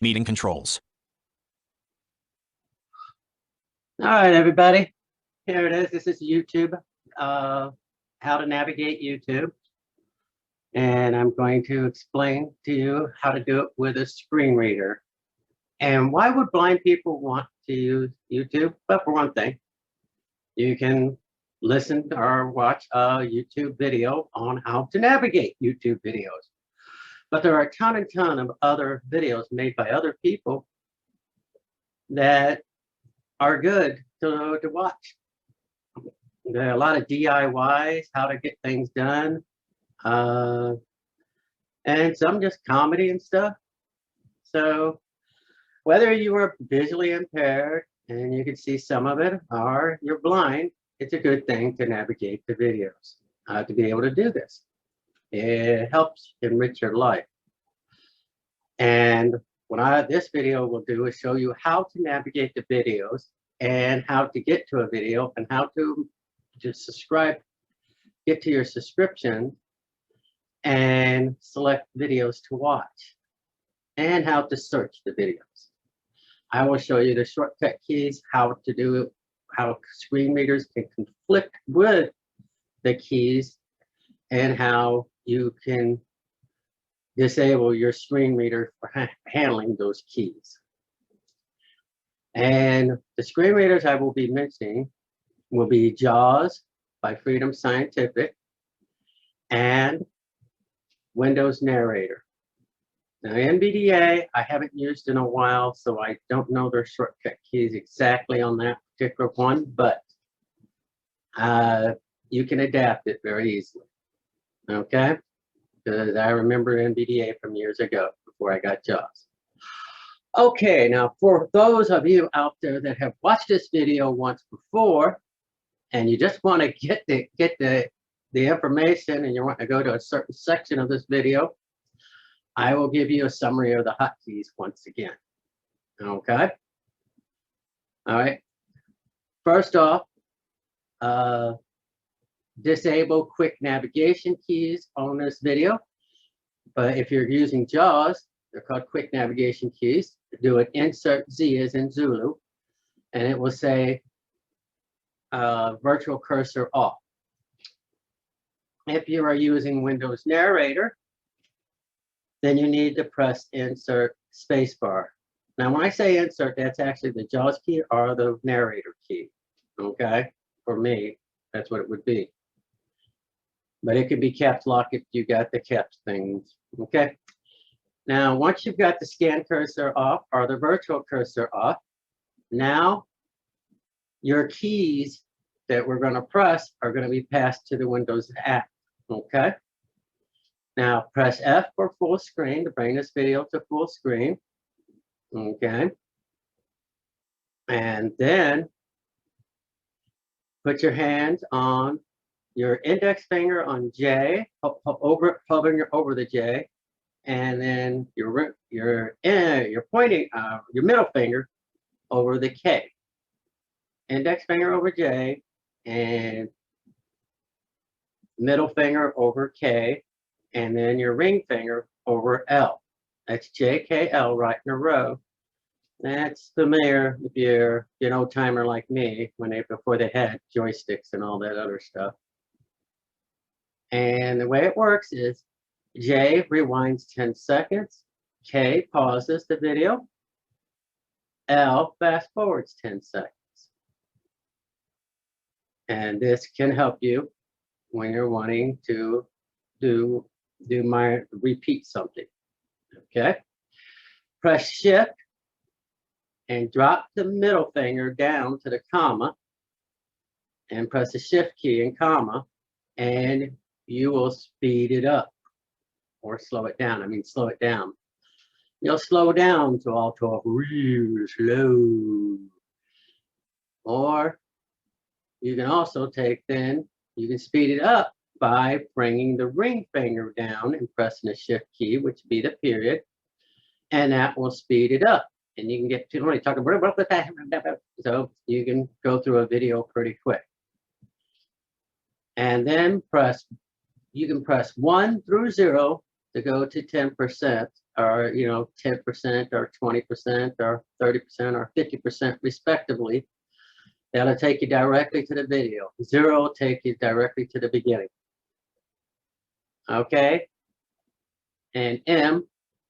Meeting controls. All right, everybody. Here it is. This is YouTube, how to navigate YouTube. And I'm going to explain to you how to do it with a screen reader. And why would blind people want to use YouTube? But for one thing, you can listen or watch a YouTube video on how to navigate YouTube videos. But there are a ton of other videos made by other people that are good to watch. There are a lot of DIYs, how to get things done, and some just comedy and stuff. So whether you are visually impaired and you can see some of it, or you're blind, it's a good thing to navigate the videos, to be able to do this. It helps enrich your life. And what this video will do is show you how to navigate the videos and how to get to a video and how to just subscribe, get to your subscription and select videos to watch and how to search the videos. I will show you the shortcut keys, how to do it, how screen readers can conflict with the keys, and how you can disable your screen reader for handling those keys. And the screen readers I will be mentioning will be JAWS by Freedom Scientific and Windows Narrator. Now, NVDA, I haven't used in a while, so I don't know their shortcut keys exactly on that particular one, but you can adapt it very easily, okay? Because I remember NVDA from years ago before I got JAWS. Okay, now for those of you out there that have watched this video once before, and you just want to get the information and you want to go to a certain section of this video, I will give you a summary of the hotkeys once again. Okay? All right. First off, disable quick navigation keys on this video. But if you're using JAWS, they're called quick navigation keys. Do an insert Z as in Zulu, and it will say virtual cursor off. If you are using Windows Narrator, then you need to press insert spacebar. Now, when I say insert, that's actually the JAWS key or the narrator key. Okay, for me, that's what it would be. But it could be caps lock if you got the caps things. Okay. Now, once you've got the scan cursor off or the virtual cursor off, now your keys that we're going to press are going to be passed to the Windows app. Okay. Now, press F for full screen to bring this video to full screen. Okay. And then put your hands on your index finger on J, hovering over the J, and then your pointing, your middle finger over the K. Index finger over J and middle finger over K, and then your ring finger over L. That's J, K, L right in a row. That's familiar if you're an old timer like me, before they had joysticks and all that other stuff. And the way it works is J rewinds 10 seconds, K pauses the video, L fast forwards 10 seconds. And this can help you when you're wanting to repeat something. Okay. Press Shift and drop the middle finger down to the comma and press the Shift key and comma, and you will speed it up or slow it down. I mean, slow it down. You'll slow down to all talk real slow. Or you can also you can speed it up by bringing the ring finger down and pressing the Shift key, which would be the period, and that will speed it up. And you can get to only talking about that, so you can go through a video pretty quick. And then you can press 1 through 0 to go to 10%, or 10% or 20% or 30% or 50% respectively. That'll take you directly to the video. 0 will take you directly to the beginning. Okay? And M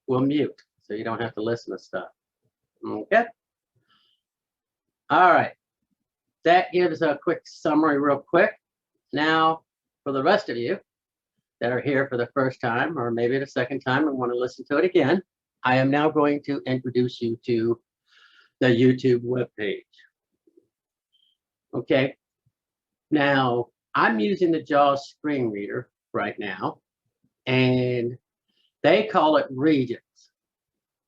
will mute, so you don't have to listen to stuff. Okay? All right. That gives a quick summary real quick. Now, for the rest of you that are here for the first time or maybe the second time and want to listen to it again, I am now going to introduce you to the YouTube webpage. Okay. Now, I'm using the JAWS screen reader right now, and they call it regions.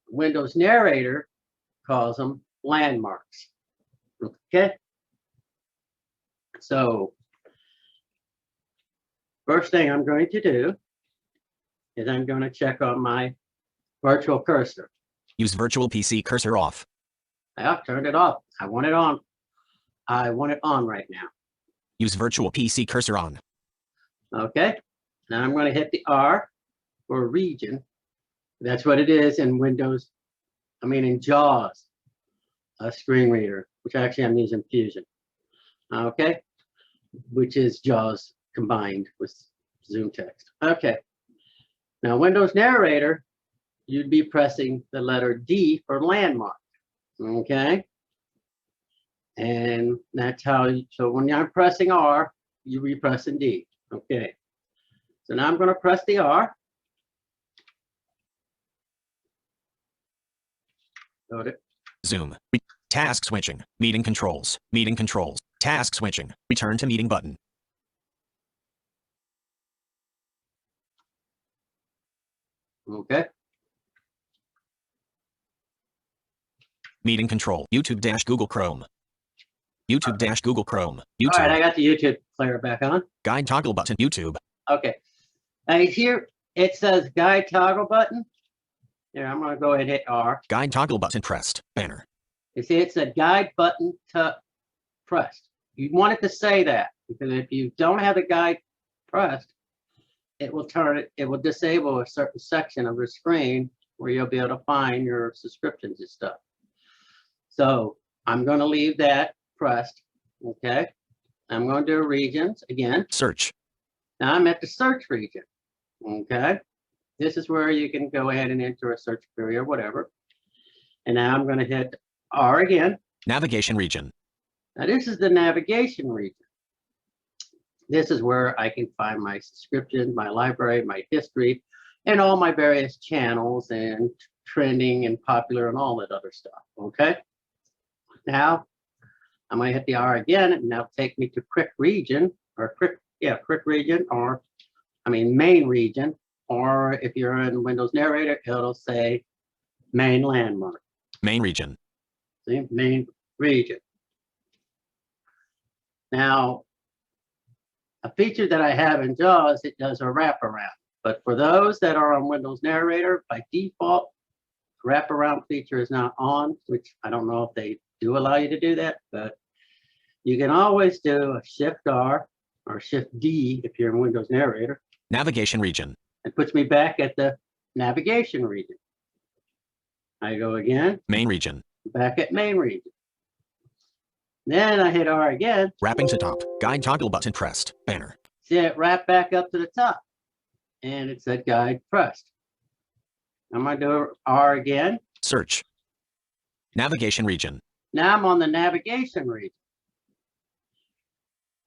Windows Narrator calls them landmarks. Okay. So, first thing I'm going to do is I'm going to check on my virtual cursor. Use virtual PC cursor off. I've turned it off. I want it on. I want it on right now. Use virtual PC cursor on. Okay. Now I'm going to hit the R for region. That's what it is in Windows. In JAWS, a screen reader, which actually I'm using Fusion. Okay. Which is JAWS combined with Zoom text. Okay. Now Windows Narrator, you'd be pressing the letter D for landmark. Okay. And that's how, so when I'm pressing R, you be pressing D. Okay. So now I'm going to press the R. Got it. Zoom. Task switching. Meeting controls. Meeting controls. Task switching. Return to meeting button. Okay. Meeting control. YouTube-Google Chrome. YouTube-Google Chrome. YouTube. All right, I got the YouTube player back on. Guide toggle button. YouTube. Okay. Now here it says guide toggle button. Here, I'm going to go ahead and hit R. Guide toggle button pressed. Banner. You see, it said guide button to pressed. You want it to say that, because if you don't have the guide pressed, it will disable a certain section of the screen where you'll be able to find your subscriptions and stuff. So I'm going to leave that pressed. Okay. I'm going to do regions again. Search. Now I'm at the search region. Okay. This is where you can go ahead and enter a search query or whatever. And now I'm going to hit R again. Navigation region. Now this is the navigation region. This is where I can find my subscriptions, my library, my history, and all my various channels and trending and popular and all that other stuff. Okay. Now I'm going to hit the R again, and that'll take me to quick region or quick region, or main region, or if you're in Windows Narrator, it'll say main landmark. Main region. See, main region. Now, a feature that I have in JAWS, it does a wraparound. But for those that are on Windows Narrator, by default, wraparound feature is not on, which I don't know if they do allow you to do that, but you can always do a Shift R or Shift D if you're in Windows Narrator. Navigation region. It puts me back at the navigation region. I go again. Main region. Back at main region. Then I hit R again. Wrapping to top. Guide toggle button pressed. Banner. See it wrap back up to the top. And it said guide pressed. I'm going to do R again. Search. Navigation region. Now I'm on the navigation region.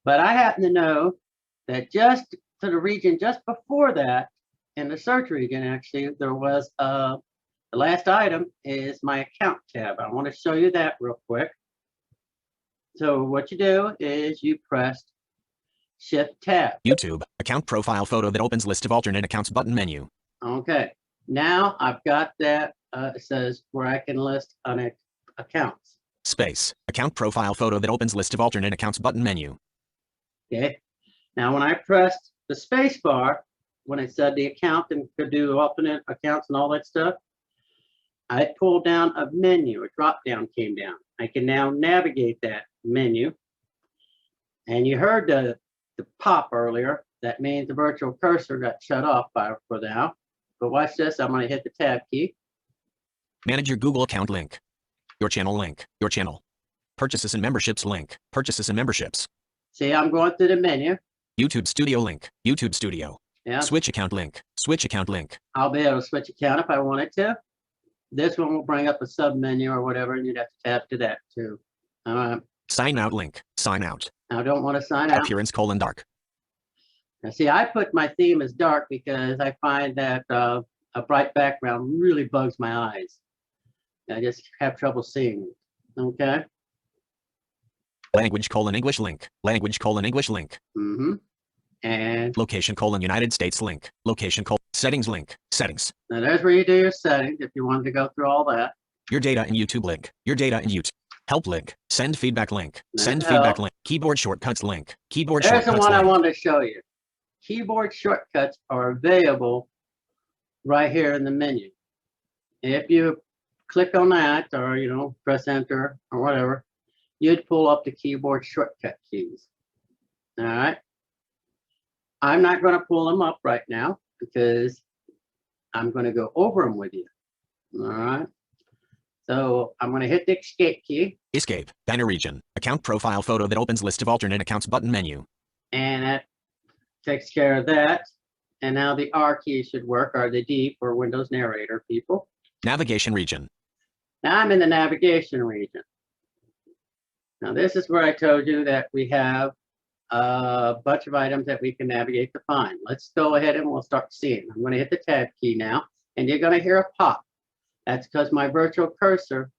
But I happen to know that just to the region just before that, in the search region, actually, there was the last item is my account tab. I want to show you that real quick. So what you do is you press Shift Tab. YouTube, account profile photo that opens list of alternate accounts button menu. Okay. Now I've got that. It says where I can list on accounts. Space, account profile photo that opens list of alternate accounts button menu. Okay. Now when I pressed the space bar, when it said the account and could do alternate accounts and all that stuff, I pulled down a menu, a drop down came down. I can now navigate that menu. And you heard the pop earlier. That means the virtual cursor got shut off for now. But watch this. I'm going to hit the tab key. Manage your Google account link. Your channel link. Your channel. Purchases and memberships link. Purchases and memberships. See, I'm going through the menu. YouTube Studio link. YouTube Studio. Yeah. Switch account link. Switch account link. I'll be able to switch account if I wanted to. This one will bring up a sub menu or whatever, and you'd have to tap to that too. All right. Sign out link. Sign out. I don't want to sign out. Appearance : dark. Now, see, I put my theme as dark because I find that a bright background really bugs my eyes. I just have trouble seeing it. Okay. Language : English link. Language : English link. And Location : United States link. Location : settings link. Settings. now there's where you do your settings if you wanted to go through all that. Your data and YouTube link. Your data and YouTube. Help link. Send feedback link. Send Help. feedback link. Keyboard shortcuts link. Keyboard There's the shortcuts one I link. wanted to show you. Keyboard shortcuts are available right here in the menu. If you click on that or, press enter or whatever, you'd pull up the keyboard shortcut keys. All right. I'm not going to pull them up right now because I'm going to go over them with you. All right. So I'm going to hit the escape key. Escape. Banner region. Account profile photo that opens list of alternate accounts button menu. And that takes care of that. And now the R key should work, or the D for Windows Narrator people. Navigation region. Now I'm in the navigation region. Now this is where I told you that we have a bunch of items that we can navigate to find. Let's go ahead and we'll start seeing. I'm going to hit the tab key now, and you're going to hear a pop. That's because my virtual cursor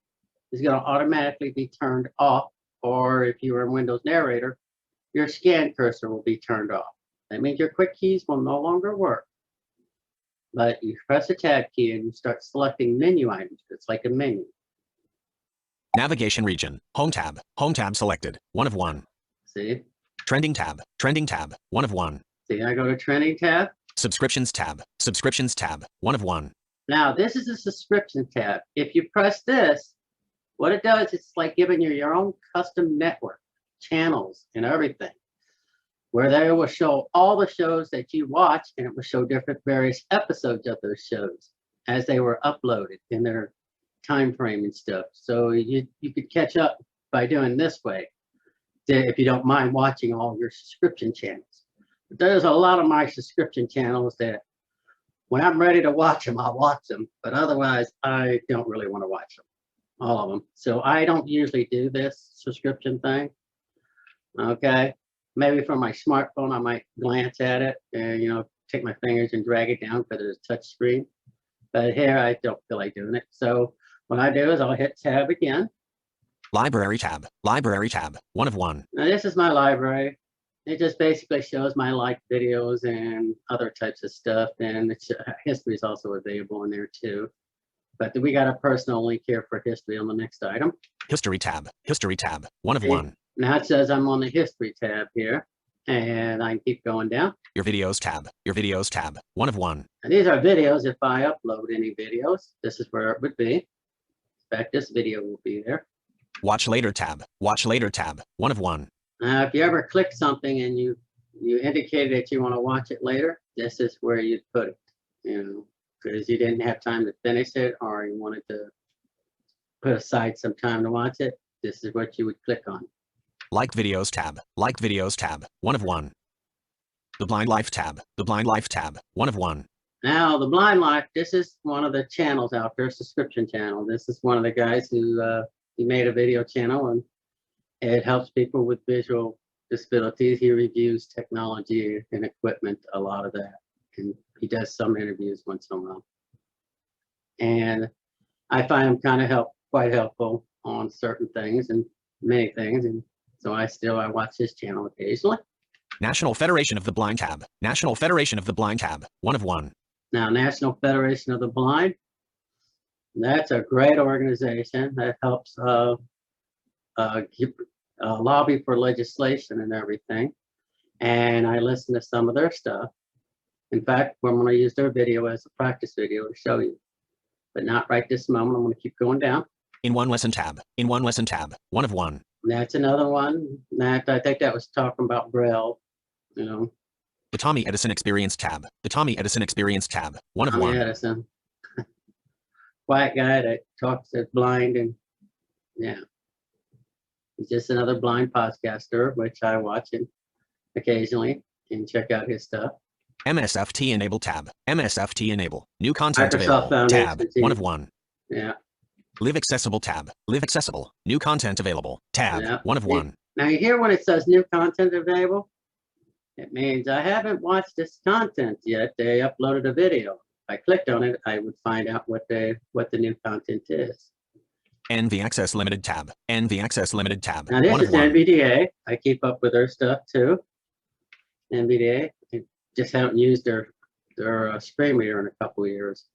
is going to automatically be turned off, or if you were in Windows Narrator, your scan cursor will be turned off. That means your quick keys will no longer work. But you press the tab key and you start selecting menu items. It's like a menu. Navigation region. Home tab. Home tab selected. 1 of 1. See? Trending tab. Trending tab. 1 of 1. See, I go to trending tab. Subscriptions tab. Subscriptions tab. 1 of 1. Now, this is a subscription tab. If you press this, what it does, it's like giving you your own custom network, channels, and everything, where they will show all the shows that you watch, and it will show different various episodes of those shows as they were uploaded in their time frame and stuff. So you could catch up by doing this way, if you don't mind watching all your subscription channels. But there's a lot of my subscription channels that when I'm ready to watch them, I'll watch them. But otherwise, I don't really want to watch them, all of them. So I don't usually do this subscription thing. Okay. Maybe from my smartphone, I might glance at it and, take my fingers and drag it down because there's a touch screen. But here, I don't feel like doing it. So what I do is I'll hit tab again. Library tab. Library tab. 1 of 1. Now, this is my library. It just basically shows my liked videos and other types of stuff. And history is also available in there too. But we got a personal link here for history on the next item. History tab. History tab. 1 of 1. Now it says I'm on the history tab here. And I can keep going down. Your videos tab. Your videos tab. 1 of 1. And these are videos. If I upload any videos, this is where it would be. In fact, this video will be there. Watch later tab. Watch later tab. 1 of 1. Now, if you ever click something and you indicated that you want to watch it later, this is where you'd put it, because you didn't have time to finish it or you wanted to put aside some time to watch it. This is what you would click on. Liked videos tab. Liked videos tab. 1 of 1. The Blind Life tab. The Blind Life tab. 1 of 1. Now, the Blind Life, this is one of the channels out there, subscription channel. This is one of the guys who he made a video channel, and it helps people with visual disabilities. He reviews technology and equipment, a lot of that. And he does some interviews once in a while. And I find him kind of quite helpful on certain things and many things. And so I watch his channel occasionally. National Federation of the Blind tab. National Federation of the Blind tab. 1 of 1. Now, National Federation of the Blind, that's a great organization that helps lobby for legislation and everything. And I listen to some of their stuff. In fact, I'm going to use their video as a practice video to show you, but not right this moment. I'm going to keep going down. In one lesson tab. In one lesson tab. 1 of 1. That's another one that I think that was talking about Braille, The Tommy Edison Experience tab. The Tommy Edison Experience tab. 1 of Tommy 1. Edison. Quiet guy that talks that's blind, and yeah. He's just another blind podcaster, which I watch him occasionally and check out his stuff. MSFT Enable tab. MSFT Enable. New content Microsoft available. Foundation Tab. team. 1 of 1. Yeah. Live Accessible tab. Live Accessible. New content available. Tab. Yeah. 1 of 1. Now you hear when it says new content available? It means I haven't watched this content yet. They uploaded a video. If I clicked on it, I would find out what the new content is. NV Access Limited tab. NV Access Limited tab. Now this 1 is of 1. NVDA. I keep up with their stuff too. NVDA. I just haven't used their screen reader in a couple of years.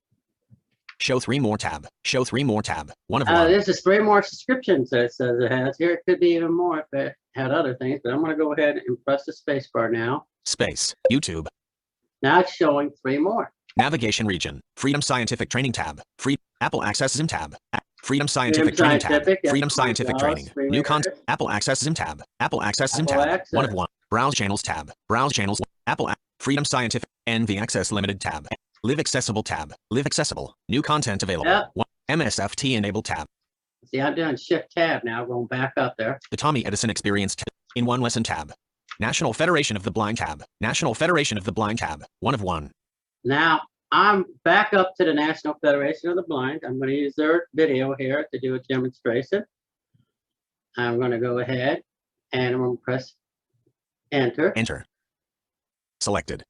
Show 3 more tab. Show 3 more tab. 1 of 1. This is 3 more subscriptions that it says it has here. It could be even more if it had other things, but I'm going to go ahead and press the space bar now. Space. YouTube. Now it's showing 3 more. Navigation region. Freedom Scientific Training tab. Free Apple Access Zoom tab. Freedom Scientific Training tab. Scientific, yes, Freedom Scientific Training. screen New reader. content. Apple Access Zoom tab. Apple Access Zoom Apple tab. 1 of Access. 1. Browse channels tab. Browse channels. Freedom Scientific. NV Access Limited tab. Live Accessible tab. Live Accessible. New content available. Yep. 1. MSFT Enable tab. See, I'm doing Shift Tab now, going back up there. The Tommy Edison Experience tab. In 1 lesson tab. National Federation of the Blind tab. National Federation of the Blind tab. 1 of 1. Now I'm back up to the National Federation of the Blind. I'm going to use their video here to do a demonstration. I'm going to go ahead and I'm going to press Enter. Enter. Selected.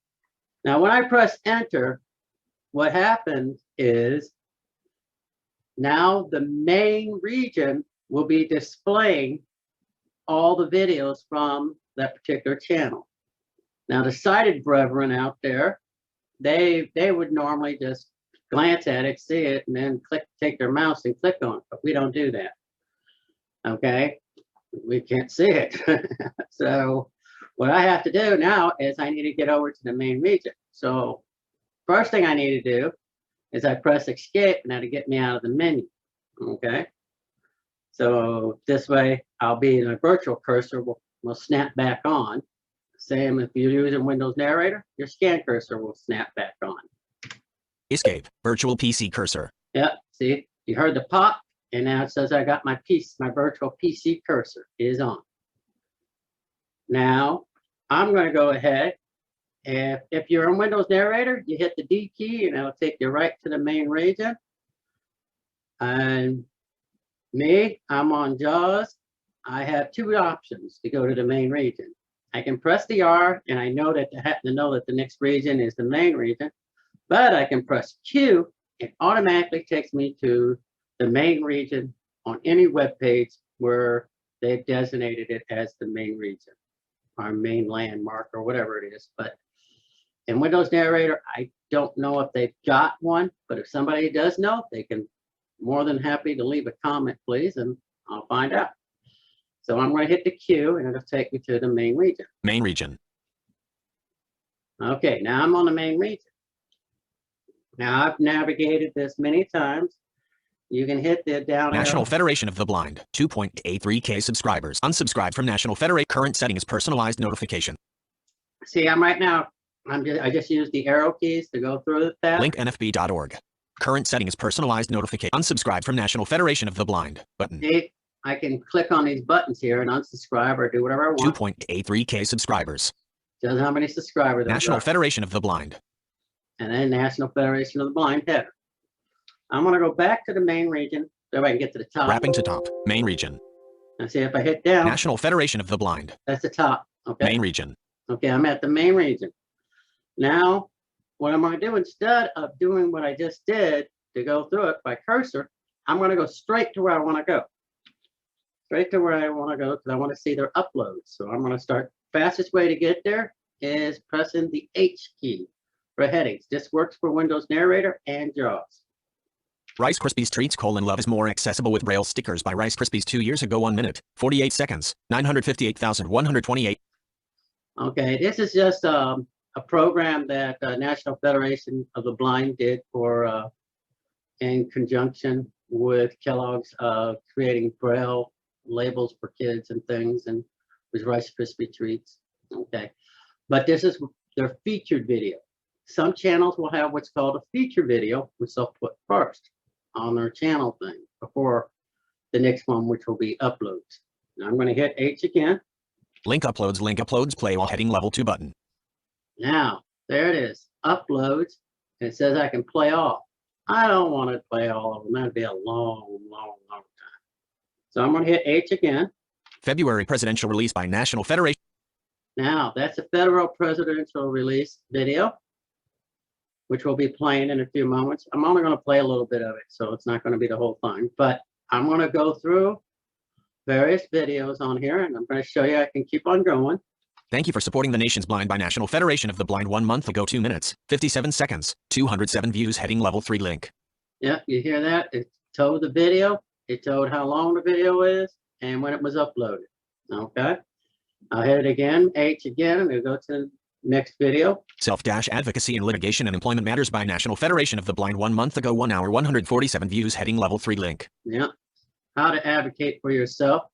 Now, when I press Enter, what happens is now the main region will be displaying all the videos from that particular channel. Now, the sighted brethren out there, they would normally just glance at it, see it, and then take their mouse and click on it, but we don't do that. Okay, we can't see it. So what I have to do now is I need to get over to the main region. So first thing I need to do is I press Escape, and that'll get me out of the menu. Okay, so this way I'll be in a virtual cursor will snap back on. Same if you're using Windows Narrator, your scan cursor will snap back on. Escape. Virtual PC cursor. Yep, see, you heard the pop, and now it says I got my virtual PC cursor is on. Now, I'm going to go ahead, and if you're in Windows Narrator, you hit the D key, and it'll take you right to the main region. And me, I'm on JAWS. I have 2 options to go to the main region. I can press the R, and I know that I happen to know that the next region is the main region, but I can press Q, it automatically takes me to the main region on any web page where they've designated it as the main region, our main landmark, or whatever it is. But in Windows Narrator, I don't know if they've got one, but if somebody does know, they can more than happy to leave a comment, please, and I'll find out. So I'm going to hit the Q, and it'll take me to the main region. Main region. Okay, now I'm on the main region. Now I've navigated this many times. You can hit the down National arrow. Federation of the Blind. 2.83K subscribers. Unsubscribe from National Federation. Current setting is personalized notification. See, I'm right now. I just used the arrow keys to go through that. Link nfb.org. Current setting is personalized notification. Unsubscribe from National Federation of the Blind. Button. See, I can click on these buttons here and unsubscribe or do whatever I want. 2.83K subscribers. Shows how many subscribers there National are. Federation of the Blind. And then National Federation of the Blind header. I'm going to go back to the main region so I can get to the top. Wrapping to top. Main region. And see if I hit down. National Federation of the Blind. That's the top. Okay. Main region. Okay, I'm at the main region. Now, what I'm going to do instead of doing what I just did to go through it by cursor, I'm going to go straight to where I want to go. Straight to where I want to go because I want to see their uploads. So I'm going to start. Fastest way to get there is pressing the H key for headings. This works for Windows Narrator and JAWS. Rice Krispies Treats: Love is more accessible with Braille stickers by Rice Krispies. 2 years ago, 1 minute, 48 seconds, 958,128. Okay, this is just a program that National Federation of the Blind did for in conjunction with Kellogg's creating Braille labels for kids and things, and with Rice Krispie Treats. Okay, but this is their featured video. Some channels will have what's called a feature video, which they'll put first on their channel thing before the next one, which will be uploads. Now I'm going to hit H again. Link uploads, play while heading level 2 button. Now, there it is, uploads. And it says I can play all. I don't want to play all of them. That'd be a long, long, long time. So I'm going to hit H again. February presidential release by National Federation. Now, that's a federal presidential release video, which we'll be playing in a few moments. I'm only going to play a little bit of it, so it's not going to be the whole thing. But I'm going to go through various videos on here, and I'm going to show you I can keep on going. Thank you for supporting the nation's blind by National Federation of the Blind 1 month ago. 2 minutes, 57 seconds, 207 views heading level 3 link. Yeah, you hear that? It told the video. It told how long the video is and when it was uploaded. Okay. I'll hit it again, H again, and we'll go to the next video. Self-advocacy and litigation and employment matters by National Federation of the Blind 1 month ago. 1 hour, 147 views heading level 3 link. Yeah. How to advocate for yourself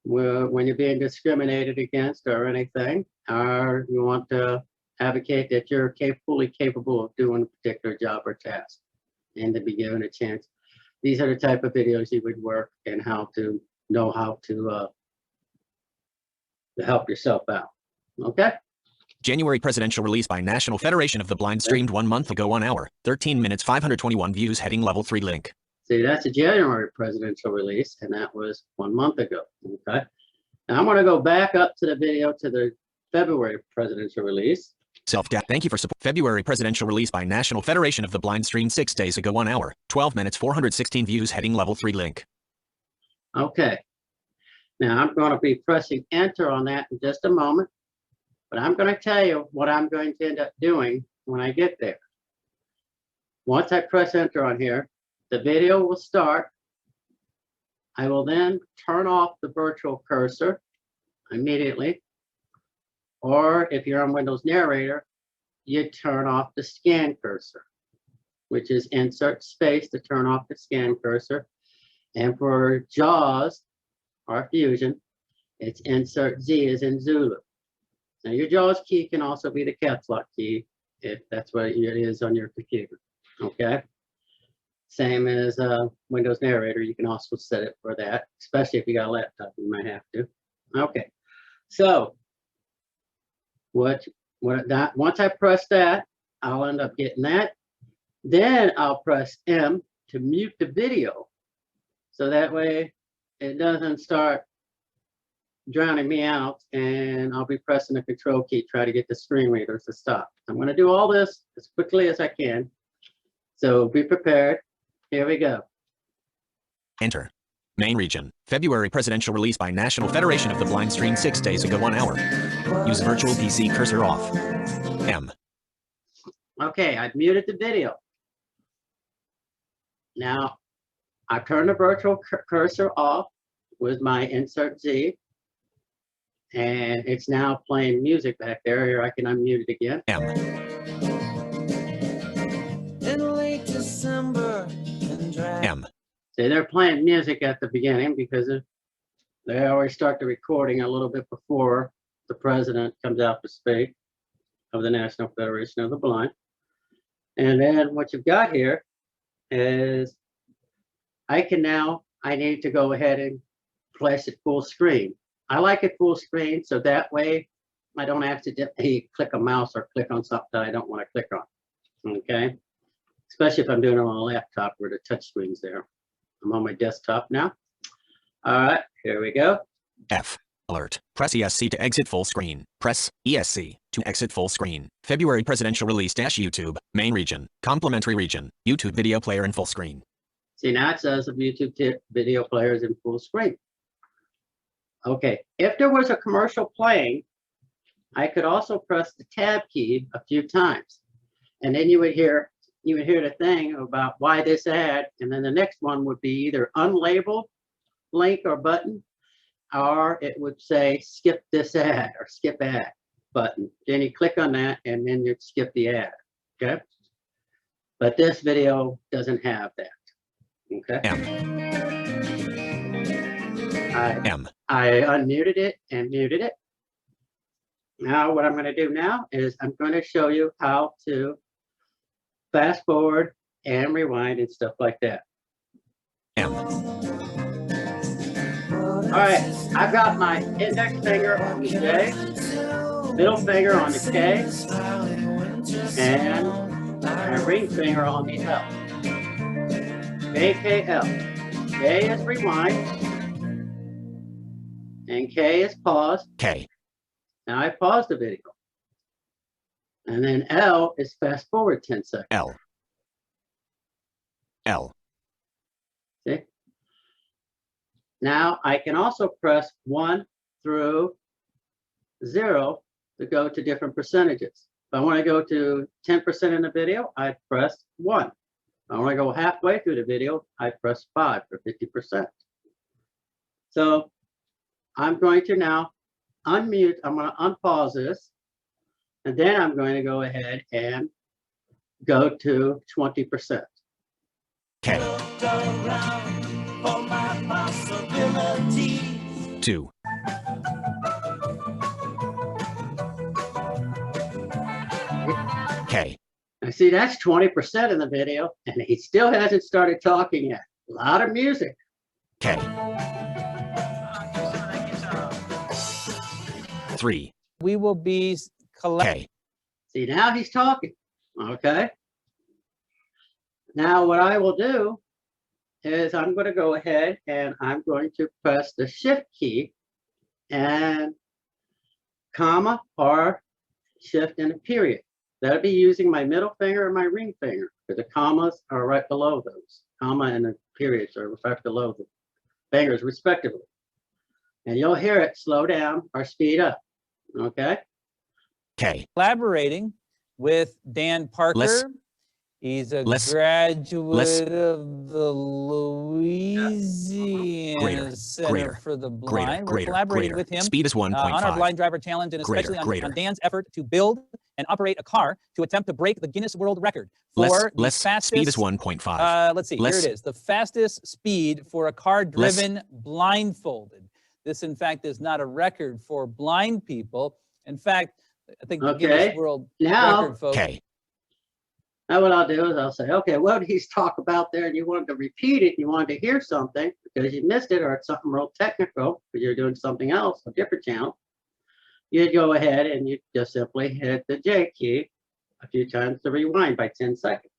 when you're being discriminated against or anything, or you want to advocate that you're fully capable of doing a particular job or task and to be given a chance. These are the type of videos you would work and how to know how to help yourself out. Okay. January presidential release by National Federation of the Blind streamed 1 month ago. 1 hour, 13 minutes, 521 views heading level 3 link. See, that's a January presidential release, and that was 1 month ago. Okay. Now I'm going to go back up to the video to the February presidential release. Thank you for support. February presidential release by National Federation of the Blind streamed 6 days ago. 1 hour, 12 minutes, 416 views heading level 3 link. Okay. Now I'm going to be pressing enter on that in just a moment, but I'm going to tell you what I'm going to end up doing when I get there. Once I press enter on here, the video will start. I will then turn off the virtual cursor immediately. Or if you're on Windows Narrator, you turn off the scan cursor, which is insert space to turn off the scan cursor. And for JAWS or Fusion, it's insert Z as in Zulu. Now your JAWS key can also be the caps lock key if that's what it is on your computer. Okay. Same as Windows Narrator, you can also set it for that, especially if you got a laptop, you might have to. Okay, so once I press that, I'll end up getting that. Then I'll press M to mute the video, so that way it doesn't start drowning me out, and I'll be pressing the control key, try to get the screen readers to stop. I'm going to do all this as quickly as I can, so be prepared. Here we go. Enter. Main region. February presidential release by National Federation of the Blind streamed 6 days ago. 1 hour. Use virtual PC cursor off. M. Okay, I've muted the video. Now, I turned the virtual cursor off with my insert Z, and it's now playing music back there. Here, I can unmute it again. M. In late December. M. See, they're playing music at the beginning because they always start the recording a little bit before the president comes out to speak of the National Federation of the Blind. And then what you've got here is I need to go ahead and flash it full screen. I like it full screen, so that way I don't accidentally click a mouse or click on something that I don't want to click on. Okay. Especially if I'm doing it on a laptop where the touch screen's there. I'm on my desktop now. All right, here we go. F. Alert. Press ESC to exit full screen. Press ESC to exit full screen. February presidential release -YouTube. Main region. Complementary region. YouTube video player in full screen. See, now it says the YouTube video player is in full screen. Okay, if there was a commercial playing, I could also press the tab key a few times. And then you would hear the thing about why this ad, and then the next one would be either unlabeled link or button, or it would say skip this ad or skip ad button. Then you click on that and then you'd skip the ad. Okay. But this video doesn't have that. Okay. M. I unmuted it and muted it. Now, what I'm going to do now is I'm going to show you how to fast forward and rewind and stuff like that. M. All right, I've got my index finger on the J, middle finger on the K, and my ring finger on the L. JKL. J is rewind, and K is pause. K. Now I pause the video. And then L is fast forward 10 seconds. L. L. See? Now I can also press 1 through 0 to go to different percentages. If I want to go to 10% in the video, I press 1. If I want to go halfway through the video, I press 5 for 50%. So I'm going to now unmute. I'm going to unpause this. And then I'm going to go ahead and go to 20%. K. 2. K. Now see, that's 20% in the video, and he still hasn't started talking yet. A lot of music. K. 3. We will be collecting. K. See, now he's talking. Okay. Now what I will do is I'm going to go ahead and I'm going to press the shift key and comma or shift and a period. That'll be using my middle finger and my ring finger, because the commas are right below those. Comma and the periods are right below the fingers respectively. And you'll hear it slow down or speed up. Okay. K. Collaborating with Dan Parker. Less. He's a Less. graduate Less. of the Louisiana Greater. Center Greater. for the Greater. Blind. We're Greater. collaborating Greater. with him Speed is 1.5. on our blind driver challenge, and Greater. especially on Greater. Dan's effort to build and operate a car to attempt to break the Guinness World Record for the Less. fastest. Speed is 1.5. Let's see. Less. Here it is. The fastest speed for a car driven blindfolded. This, in fact, is not a record for blind people. In fact, I think the Guinness World Record, folks. K. Now what I'll do is I'll say, okay, what did he talk about there? And you wanted to repeat it, you wanted to hear something because you missed it, or it's something real technical because you're doing something else, a different channel. You'd go ahead and you just simply hit the J key a few times to rewind by 10 seconds.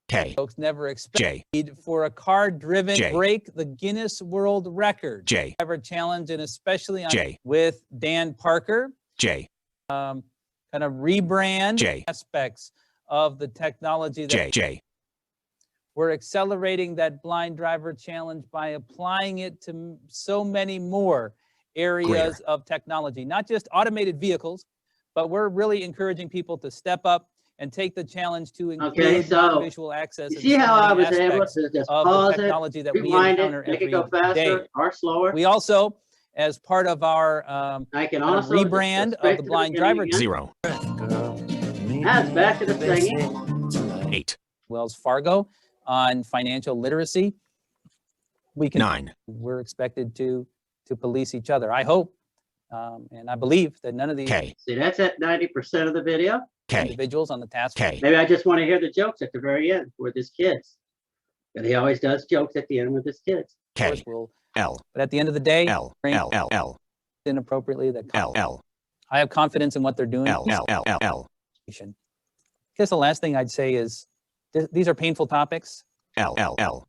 K. Folks never expect J. for a car driven J. break the Guinness World Record. J. Driver challenge, and especially on J. with Dan Parker. J. Kind of rebrand J. aspects of the technology that J. we're accelerating that blind driver challenge by applying it to so many more areas of technology, not just automated vehicles, but we're really encouraging people to step up and take the challenge to include visual access. You see how I was able to just pause technology it, that we rewind encounter it, make every it go faster day. or slower? We also, as part of our I can also rebrand of the blind driver 0. That's back to the singing. 8. Wells Fargo on financial literacy. We can 9. We're expected to police each other. I hope and I believe that none of these K. See, that's at 90% of the video. K. individuals on the task K. Maybe I just want to hear the jokes at the very end with his kids. And he always does jokes at the end with his kids. K. will. L. But at the end of the day, L. L. L. L. inappropriately that L. L. I have confidence in what they're doing. L. L. L. L. L. I guess the last thing I'd say is these are painful topics. L. L. L.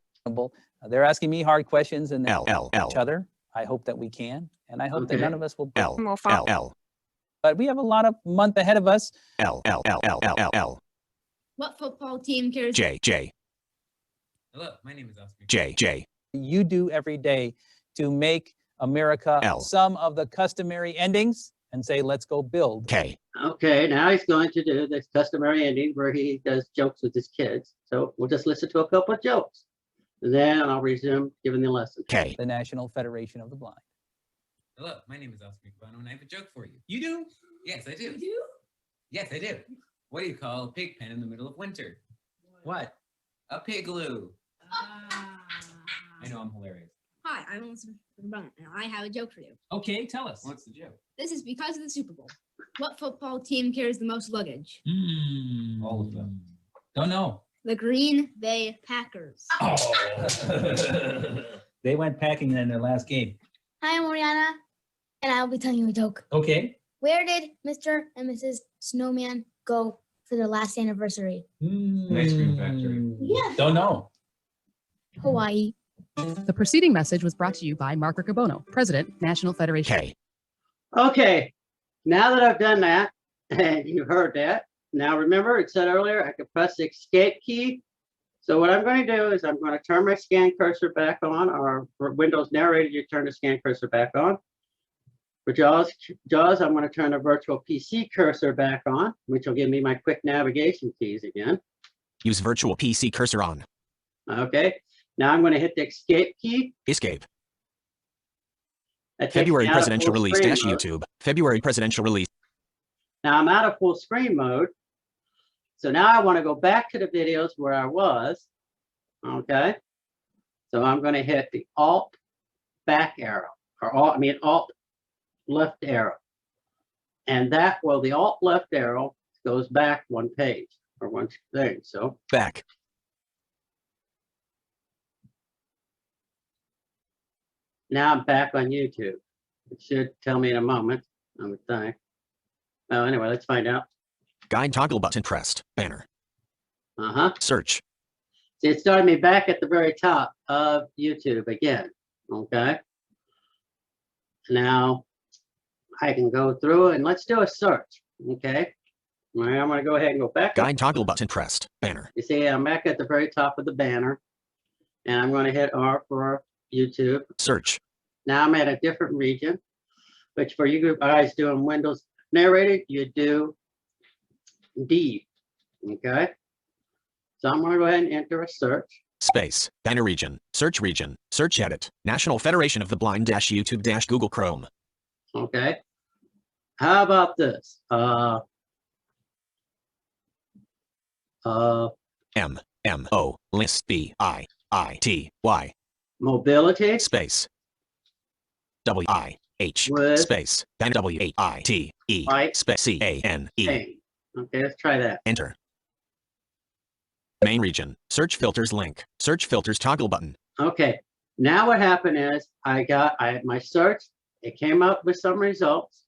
They're asking me hard questions and L. L. L. each other. I hope that we can, and I hope that none of us will. L. L. L. But we have a lot of month ahead of us. L. L. L. L. L. L. L. What football team cares? J. J. Hello, my name is Oscar. J. J. You do every day to make America L. some of the customary endings and say, let's go build. K. Okay, now he's going to do this customary ending where he does jokes with his kids. So we'll just listen to a couple of jokes. Then I'll resume giving the lesson. K. The National Federation of the Blind. Hello, my name is Oscar Cubano, and I have a joke for you. You do? Yes, I do. You do? Yes, I do. What do you call a pig pen in the middle of winter? What? A pigloo. I know I'm hilarious. Hi, I'm Melissa Bone, and I have a joke for you. Okay, tell us. What's the joke? This is because of the Super Bowl. What football team carries the most luggage? All of them. Don't know. The Green Bay Packers. Oh. They went packing in their last game. Hi, I'm Oriana, and I'll be telling you a joke. Okay. Where did Mr. and Mrs. Snowman go for their last anniversary? Ice cream factory. Yeah. Don't know. Hawaii. The preceding message was brought to you by Mark Riccobono, President, National Federation. K. Okay, now that I've done that, and you heard that, now remember it said earlier I could press the escape key. So what I'm going to do is I'm going to turn my scan cursor back on, or for Windows narrated, you turn the scan cursor back on. For JAWS, I'm going to turn the virtual PC cursor back on, which will give me my quick navigation keys again. Use virtual PC cursor on. Okay, now I'm going to hit the escape key. Escape. That takes February me out of presidential full release screen dash mode. YouTube. February presidential release. Now I'm out of full screen mode. So now I want to go back to the videos where I was. Okay. So I'm going to hit the Alt back arrow, or Alt left arrow. And that, well, the Alt left arrow goes back one page or one thing. So Back. now I'm back on YouTube. It should tell me in a moment, I would think. Oh, anyway, let's find out. Guide toggle button pressed. Banner. Uh-huh. Search. See, it started me back at the very top of YouTube again. Okay. Now I can go through and let's do a search. Okay. All right, I'm going to go ahead and go back. Guide toggle button pressed. Banner. You see, I'm back at the very top of the banner. And I'm going to hit R for YouTube. Search. Now I'm at a different region, which for you guys doing Windows narrated, you do D. Okay. So I'm going to go ahead and enter a search. Space. Banner region. Search region. Search edit. National Federation of the Blind dash YouTube dash Google Chrome. Okay. How about this? M-O list B-I-I-T-Y. Mobility. Space. W-I-H. With- Space. Banner W-A-I-T-E. Right. Space C-A-N-E. Hey. Okay, let's try that. Enter. Main region. Search filters link. Search filters toggle button. Okay. Now what happened is I had my search. It came up with some results.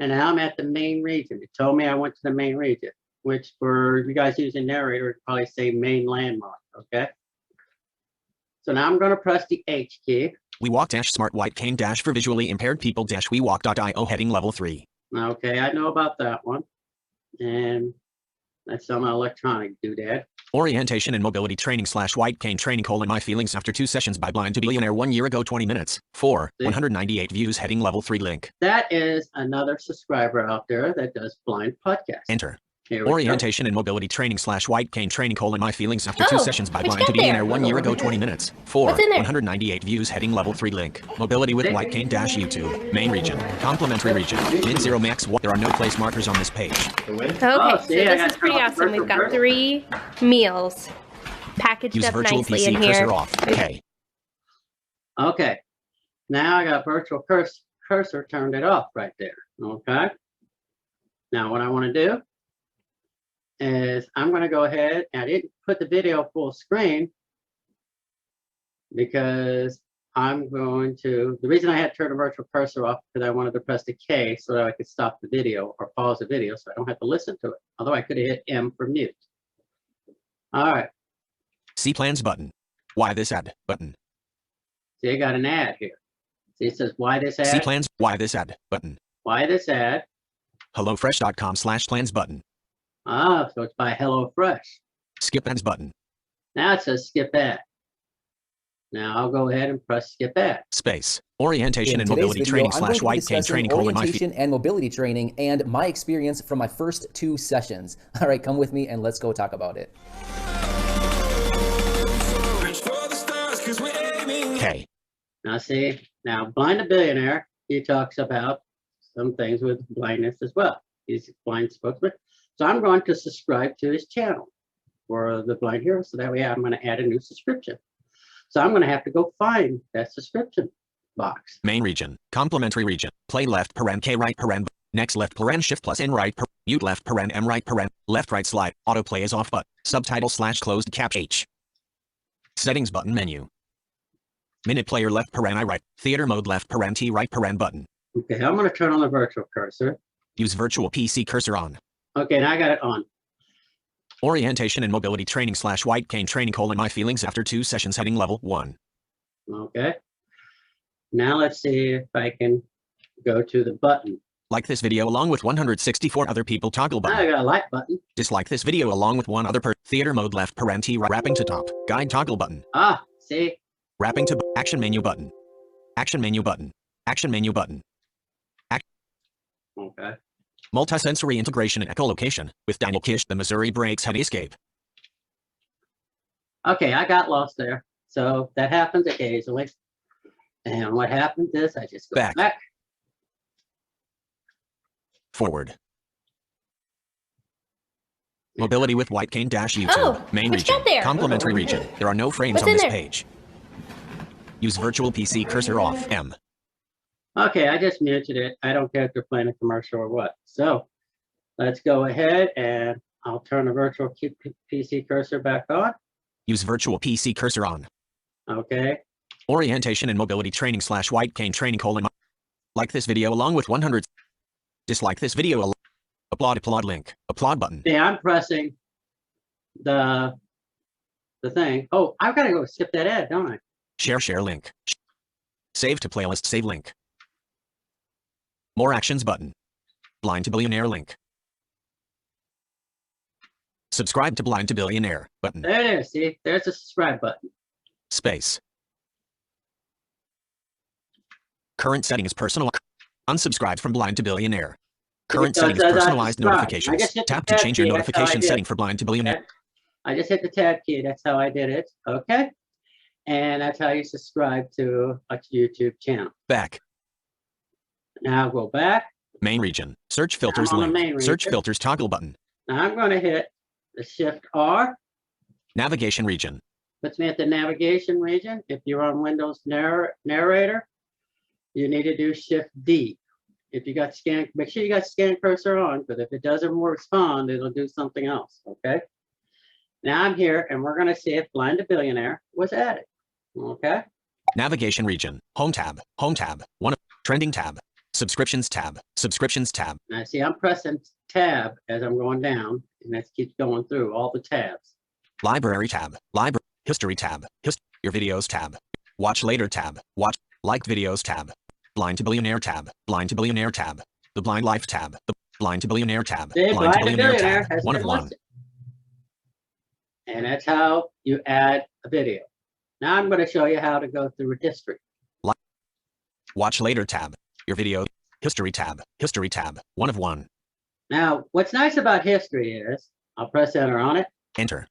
And now I'm at the main region. It told me I went to the main region, which for you guys using narrator, it'd probably say main landmark. Okay. So now I'm going to press the H key. We walk dash smart white cane dash for visually impaired people dash we walk.io heading level 3. Okay, I know about that one. And that's some electronic doodad. Orientation and mobility training / white cane training : my feelings after 2 sessions by blind to billionaire 1 year ago 20 minutes. 4. 198 views heading level 3 link. That is another subscriber out there that does blind podcasts. Enter. Here we go. Orientation and mobility training / white cane training : my feelings after 2 Oh, sessions by what'd blind you to get there? billionaire 1 year ago 20 minutes. 4. What's in there? 198 views heading level 3 link. Mobility with white cane dash YouTube. Main region. Complimentary region. Min 0 max. There are no place markers on this page. Okay, Oh, so see, I this got is pretty some awesome. We've got virtual 3 meals packaged Use up virtual nicely PC in here. cursor off. K. Okay. Now I got virtual cursor turned it off right there. Okay. Now what I want to do is I'm going to go ahead and I didn't put the video full screen because I'm going to, the reason I had to turn the virtual cursor off because I wanted to press the K so that I could stop the video or pause the video so I don't have to listen to it. Although I could have hit M for mute. All right. See plans button. Why this ad button. See, I got an ad here. See, it says, why this ad? See plans. Why this ad button. Why this ad? HelloFresh.com/plans button. Ah, so it's by HelloFresh. Skip ads button. Now it says skip ad. Now I'll go ahead and press skip ad. Space. Orientation In and today's mobility video, training I'm going / to be white cane discussing training : orientation and mobility training and my experience from my first 2 sessions. All right, come with me and let's go talk about it. K. Now see, now Blind to Billionaire, he talks about some things with blindness as well. He's a blind spokesman. So I'm going to subscribe to his channel for the Blind Hero. So that way I'm going to add a new subscription. So I'm going to have to go find that subscription box. Main region, complementary region, play left paren K right paren, next left paren shift plus N right paren, mute left paren M right paren, left right slide, autoplay is off but, subtitle / closed cap H. Settings button menu. Minute player left paren I right, theater mode left paren T right paren button. Okay, I'm going to turn on the virtual cursor. Use virtual PC cursor on. Okay, now I got it on. Orientation and mobility training / white cane training : my feelings after 2 sessions heading level 1. Okay. Now let's see if I can go to the button. Like this video along with 164 other people toggle Now I button. got a like button. Dislike this video along with 1 other theater mode left paren T right wrapping to top. Guide toggle button. Ah, see? Wrapping to action menu button. Action menu button. Action menu button. Okay. Multisensory integration and echolocation with Daniel Kish, the Missouri Breaks Head Escape. Okay, I got lost there. So that happens occasionally. And what happens is I just go back. Forward. Mobility with white cane YouTube. Oh, Main what you region. got there? Complementary region. There are no frames What's on in this there? page. Use virtual PC cursor off. M. Okay, I just muted it. I don't care if they're playing a commercial or what. So let's go ahead and I'll turn the virtual PC cursor back on. Use virtual PC cursor on. Okay. Orientation and mobility training / white cane training : like this video along with 100. Dislike this video. Applaud link. Applaud button. See, I'm pressing the thing. Oh, I've got to go skip that ad, don't I? Share link. Save to playlist save link. More actions button. Blind to Billionaire link. Subscribe to Blind to Billionaire button. There it is. See, there's the subscribe button. Space. Current settings personal. Unsubscribe from Blind to Billionaire. Current settings personalized notifications. Tap to change your notification setting for Blind to Billionaire. I just hit the tab key. That's how I did it. Okay. And that's how you subscribe to a YouTube channel. Back. Now go back. Main region. Search filters I'm on the link. main Search region. filters toggle button. Now I'm going to hit the Shift R. Navigation region. Puts me at the navigation region. If you're on Windows Narrator, you need to do Shift D. If you got scan, make sure you got scan cursor on, because if it doesn't respond, it'll do something else. Okay. Now I'm here, and we're going to see if Blind to Billionaire was added. Okay. Navigation region. Home tab. Home tab. Trending tab. Subscriptions tab. Subscriptions tab. Now see, I'm pressing tab as I'm going down, and that keeps going through all the tabs. Library tab. Library. History tab. Your videos tab. Watch later tab. Watch liked videos tab. Blind to Billionaire tab. Blind to Billionaire tab. The Blind Life tab. The Blind to Billionaire tab. See, Blind to Billionaire Billionaire tab. has 1 of been 1. listed. And that's how you add a video. Now I'm going to show you how to go through history. Watch later tab. Your video. History tab. History tab. 1 of 1. Now, what's nice about history is, I'll press enter on it. Enter.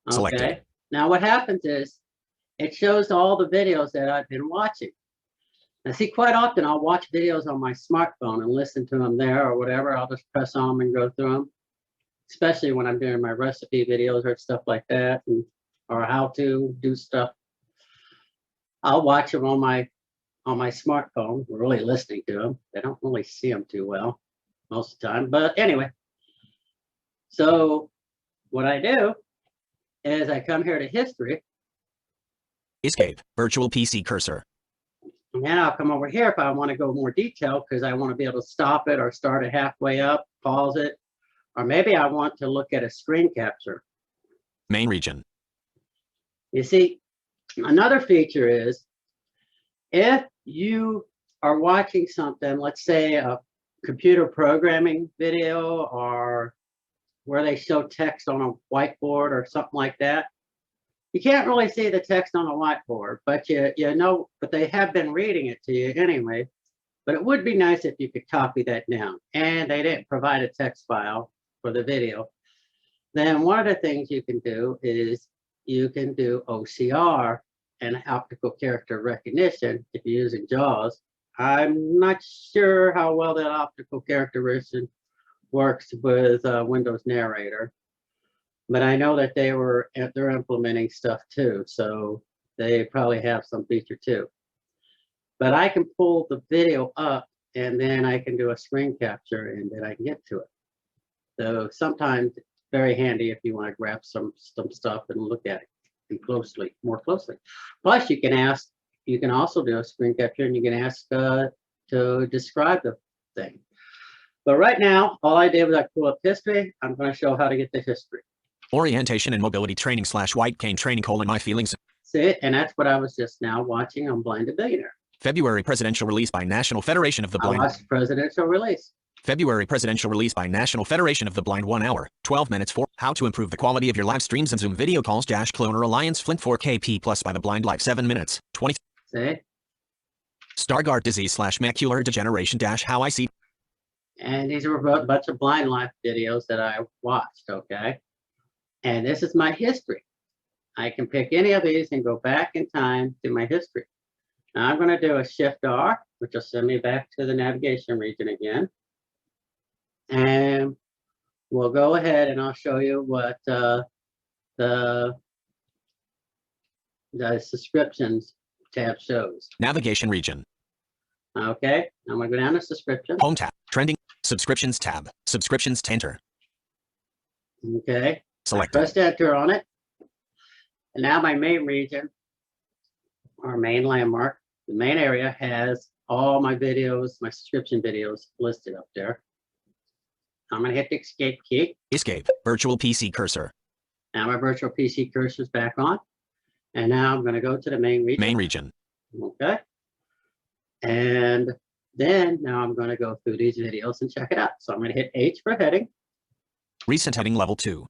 Okay. Selected. Now what happens is, it shows all the videos that I've been watching. Now see, quite often I'll watch videos on my smartphone and listen to them there or whatever. I'll just press on them and go through them. Especially when I'm doing my recipe videos or stuff like that, or how to do stuff. I'll watch them on my smartphone. We're really listening to them. I don't really see them too well most of the time, but anyway. So what I do is I come here to history. Escape. Virtual PC cursor. And then I'll come over here if I want to go more detail, because I want to be able to stop it or start it halfway up, pause it, or maybe I want to look at a screen capture. Main region. You see, another feature is if you are watching something, let's say a computer programming video or where they show text on a whiteboard or something like that, you can't really see the text on the whiteboard, but you know, but they have been reading it to you anyway. But it would be nice if you could copy that down, and they didn't provide a text file for the video. Then one of the things you can do is you can do OCR and optical character recognition if you're using JAWS. I'm not sure how well that optical character recognition works with Windows Narrator, but I know that they're implementing stuff too. So they probably have some feature too. But I can pull the video up and then I can do a screen capture and then I can get to it. So sometimes it's very handy if you want to grab some stuff and look at it more closely. Plus you can also do a screen capture and you can ask to describe the thing. But right now, all I did was I pulled up history. I'm going to show how to get the history. Orientation and mobility training / white cane training : my feelings. See, and that's what I was just now watching on Blind to Billionaire. February presidential release by National Federation of the I Blind. watched presidential release. February presidential release by National Federation of the Blind: 1 hour, 12 minutes for how to improve the quality of your live streams and Zoom video calls. Cloner Alliance Flint 4KP Plus by the Blind Live 7 minutes, 20. See? Stargardt disease / macular degeneration - how I see. And these were a bunch of Blind Life videos that I watched, okay? And this is my history. I can pick any of these and go back in time to my history. Now I'm going to do a Shift R, which will send me back to the navigation region again. And we'll go ahead and I'll show you what the subscriptions tab shows. Navigation region. Okay, I'm going to go down to subscription. Home tab. Trending. Subscriptions tab. Subscriptions to enter. Okay. Select. Press enter on it. And now my main region, our main landmark, the main area has all my videos, my subscription videos listed up there. I'm going to hit the escape key. Escape. Virtual PC cursor. Now my virtual PC cursor is back on. And now I'm going to go to the main region. Main region. Okay. And then now I'm going to go through these videos and check it out. So I'm going to hit H for heading. Recent heading level 2.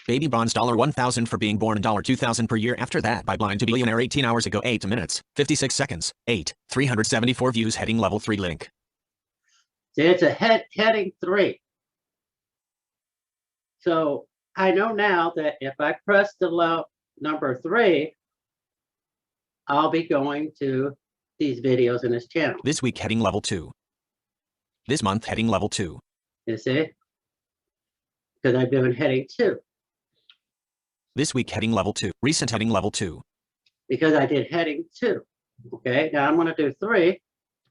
Baby bonds $1,000 for being born and $2,000 per year after that by Blind to Billionaire 18 hours ago 8 minutes, 56 seconds, 374 views heading level 3 link. See, it's a heading 3. So I know now that if I press the number 3, I'll be going to these videos in this channel. This week heading level 2. This month heading level 2. You see? Because I'm doing heading 2. This week heading level 2. Recent heading level 2. Because I did heading 2. Okay, now I'm going to do 3.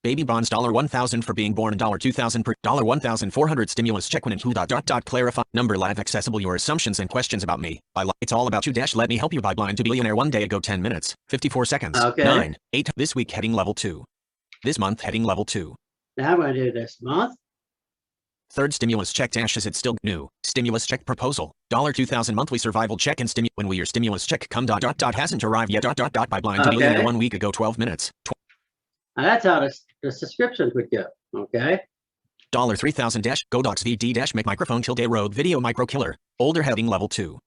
Baby bonds $1,000 for being born and $2,000 per $1,400 stimulus check when in who ... clarify number live accessible your assumptions and questions about me by it's all about you - let me help you by Blind to Billionaire 1 day ago 10 minutes 54 seconds. Okay. 9 8 this week heading level 2. This month heading level 2. Now I'm going to do this month. Third stimulus check - is it still new? Stimulus check proposal $2,000 monthly survival check and when will your stimulus check come ... hasn't arrived yet ... by Blind to Billionaire 1 week ago 12 minutes. Now that's how the subscriptions would go. Okay. $3,000 - Godox VD - make microphone tilde road video micro killer. Older heading level 2.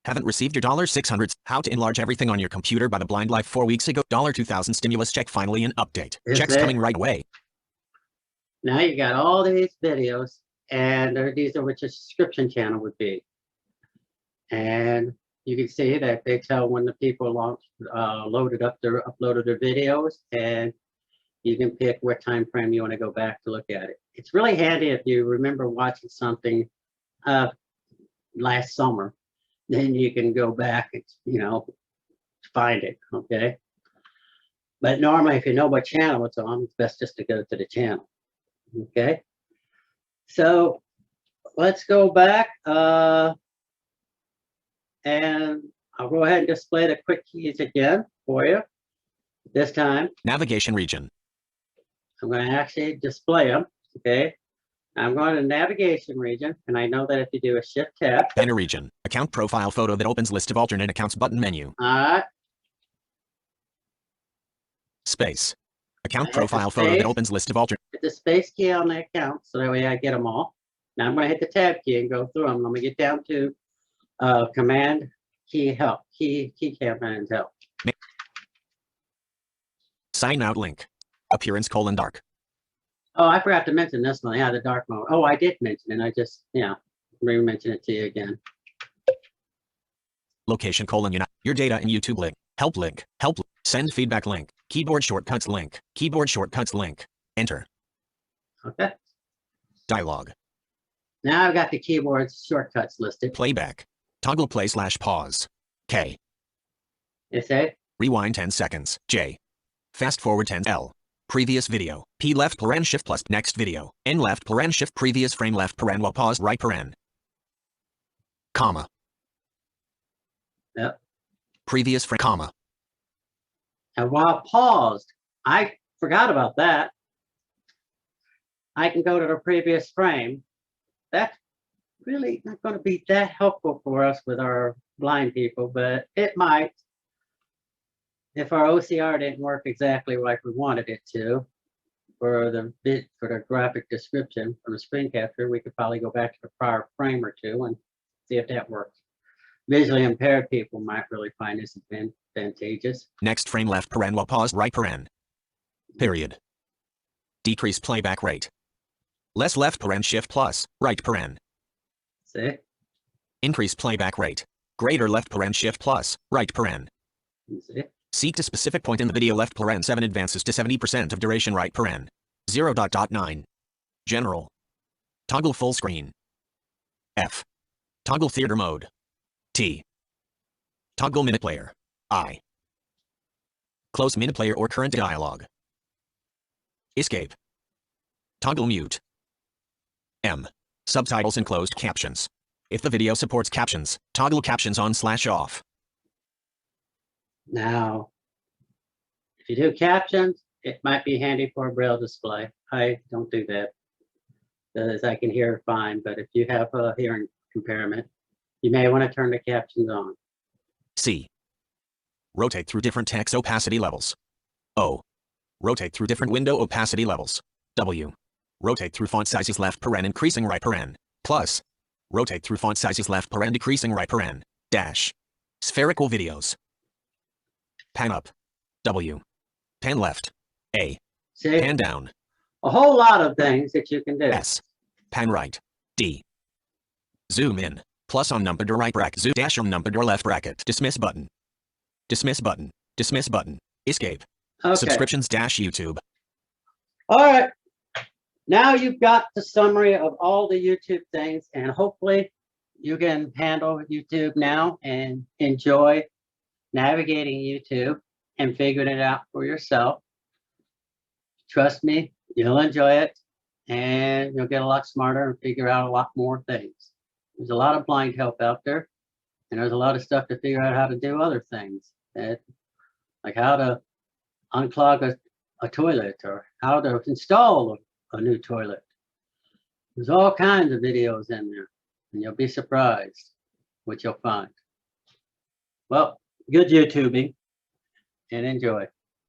Haven't received your $600. How to enlarge everything on your computer by the Blind Life 4 weeks ago. $2,000 stimulus check finally an update. Checks coming right away. Now you got all these videos, and these are what your subscription channel would be. And you can see that they tell when the people uploaded their videos, and you can pick what time frame you want to go back to look at it. It's really handy if you remember watching something last summer, then you can go back and find it. Okay. But normally, if you know what channel it's on, it's best just to go to the channel. Okay, so let's go back and I'll go ahead and display the quick keys again for you. This time, navigation region. I'm going to actually display them. Okay, I'm going to navigation region, and I know that if you do a shift tab. Banner region. Account profile photo that opens list of alternate accounts button menu. All right. Space. Account profile photo that opens list of alternate. Hit the space key on the account so that way I get them all. Now I'm going to hit the tab key and go through them. I'm going to get down to command key help, key command help. Sign out link. Appearance : dark. Oh, I forgot to mention this one. Yeah, the dark mode. Oh, I did mention it. I just, re-mention it to you again. Location : your data and YouTube link. Help link. Help. Send feedback link. Keyboard shortcuts link. Keyboard shortcuts link. Enter. Okay. Dialog. Now I've got the keyboard shortcuts listed. Playback. Toggle play / pause. K. You say? Rewind 10 seconds. J. Fast forward 10 L. Previous video. P left paren shift plus next video. N left paren shift previous frame left paren while paused right paren. Comma. Yep. Previous frame comma. And while paused, I forgot about that. I can go to the previous frame. That's really not going to be that helpful for us with our blind people, but it might. If our OCR didn't work exactly like we wanted it to, for the graphic description from the screen capture, we could probably go back to the prior frame or two and see if that works. Visually impaired people might really find this advantageous. Next frame left paren while paused right paren. Period. Decrease playback rate. Less left paren shift plus right paren. See? Increase playback rate. Greater left paren shift plus right paren. You see? Seek to specific point in the video left paren 7 advances to 70% of duration right paren. 0.9. General. Toggle full screen. F. Toggle theater mode. T. Toggle minute player. I. Close minute player or current dialog. Escape. Toggle mute. M. Subtitles and closed captions. If the video supports captions, toggle captions on/off. Now, if you do captions, it might be handy for a braille display. I don't do that because I can hear fine, but if you have a hearing impairment, you may want to turn the captions on. C. Rotate through different text opacity levels. O. Rotate through different window opacity levels. W. Rotate through font sizes left paren increasing right paren. Plus. Rotate through font sizes left paren decreasing right paren. Dash. Spherical videos. Pan up. W. Pan left. A. See? Pan down. A whole lot of things that you can do. S. Pan right. D. Zoom in. Plus on numbered or right bracket. Zoom dash on numbered or left bracket. Dismiss button. Dismiss button. Dismiss button. Escape. Okay. Subscriptions dash YouTube. All right. Now you've got the summary of all the YouTube things, and hopefully you can handle YouTube now and enjoy navigating YouTube and figuring it out for yourself. Trust me, you'll enjoy it and you'll get a lot smarter and figure out a lot more things. There's a lot of blind help out there, and there's a lot of stuff to figure out how to do other things, like how to unclog a toilet or how to install a new toilet. There's all kinds of videos in there, and you'll be surprised what you'll find. Well, good YouTubing and enjoy.